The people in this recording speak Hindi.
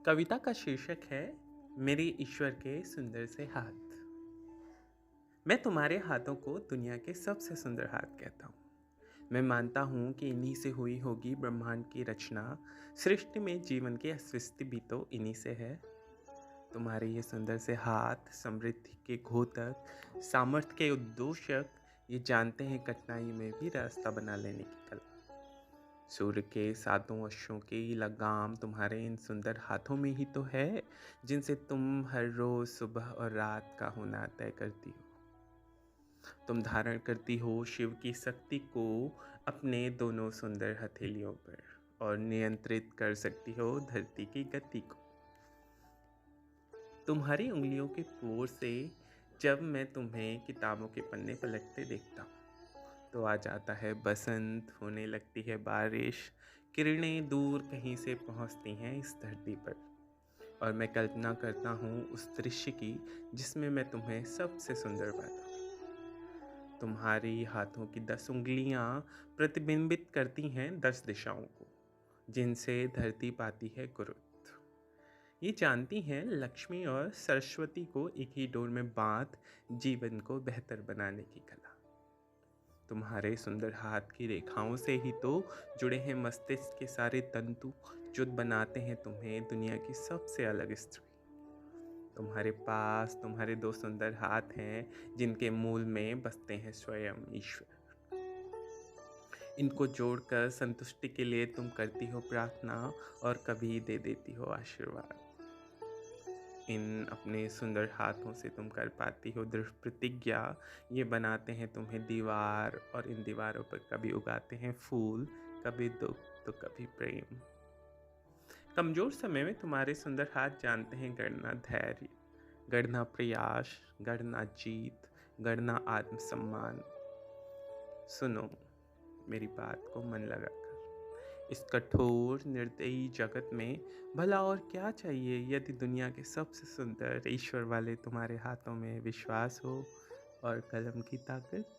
कविता का शीर्षक है मेरे ईश्वर के सुंदर से हाथ। मैं तुम्हारे हाथों को दुनिया के सबसे सुंदर हाथ कहता हूँ। मैं मानता हूँ कि इन्हीं से हुई होगी ब्रह्मांड की रचना। सृष्टि में जीवन की अस्तित्व भी तो इन्हीं से है। तुम्हारे ये सुंदर से हाथ समृद्धि के घोतक, सामर्थ्य के उद्घोषक, ये जानते हैं कठिनाई में भी रास्ता बना लेने की कला। सूर्य के सातों अश्वों की लगाम तुम्हारे इन सुंदर हाथों में ही तो है, जिनसे तुम हर रोज सुबह और रात का होना तय करती हो। तुम धारण करती हो शिव की शक्ति को अपने दोनों सुंदर हथेलियों पर और नियंत्रित कर सकती हो धरती की गति को। तुम्हारी उंगलियों के पोर से जब मैं तुम्हें किताबों के पन्ने पलटते देखता हूँ तो आ जाता है बसंत, होने लगती है बारिश, किरणें दूर कहीं से पहुंचती हैं इस धरती पर। और मैं कल्पना करता हूँ उस दृश्य की जिसमें मैं तुम्हें सबसे सुंदर पाता हूँ। तुम्हारी हाथों की 10 उंगलियां प्रतिबिंबित करती हैं 10 दिशाओं को, जिनसे धरती पाती है गुरुत्व। ये जानती हैं लक्ष्मी और सरस्वती को एक ही डोर में बांध जीवन को बेहतर बनाने की कला। तुम्हारे सुंदर हाथ की रेखाओं से ही तो जुड़े हैं मस्तिष्क के सारे तंतु, जो बनाते हैं तुम्हें दुनिया की सबसे अलग स्त्री। तुम्हारे पास तुम्हारे 2 सुंदर हाथ हैं जिनके मूल में बसते हैं स्वयं ईश्वर। इनको जोड़कर संतुष्टि के लिए तुम करती हो प्रार्थना और कभी दे देती हो आशीर्वाद। इन अपने सुंदर हाथों से तुम कर पाती हो दृढ़ प्रतिज्ञा। ये बनाते हैं तुम्हें दीवार और इन दीवारों पर कभी उगाते हैं फूल, कभी दुख तो कभी प्रेम। कमजोर समय में तुम्हारे सुंदर हाथ जानते हैं गढ़ना धैर्य, गढ़ना प्रयास, गढ़ना जीत, गढ़ना आत्मसम्मान। सुनो मेरी बात को मन लगाकर। इस कठोर निर्दयी जगत में भला और क्या चाहिए यदि दुनिया के सबसे सुंदर ईश्वर वाले तुम्हारे हाथों में विश्वास हो और कलम की ताकत।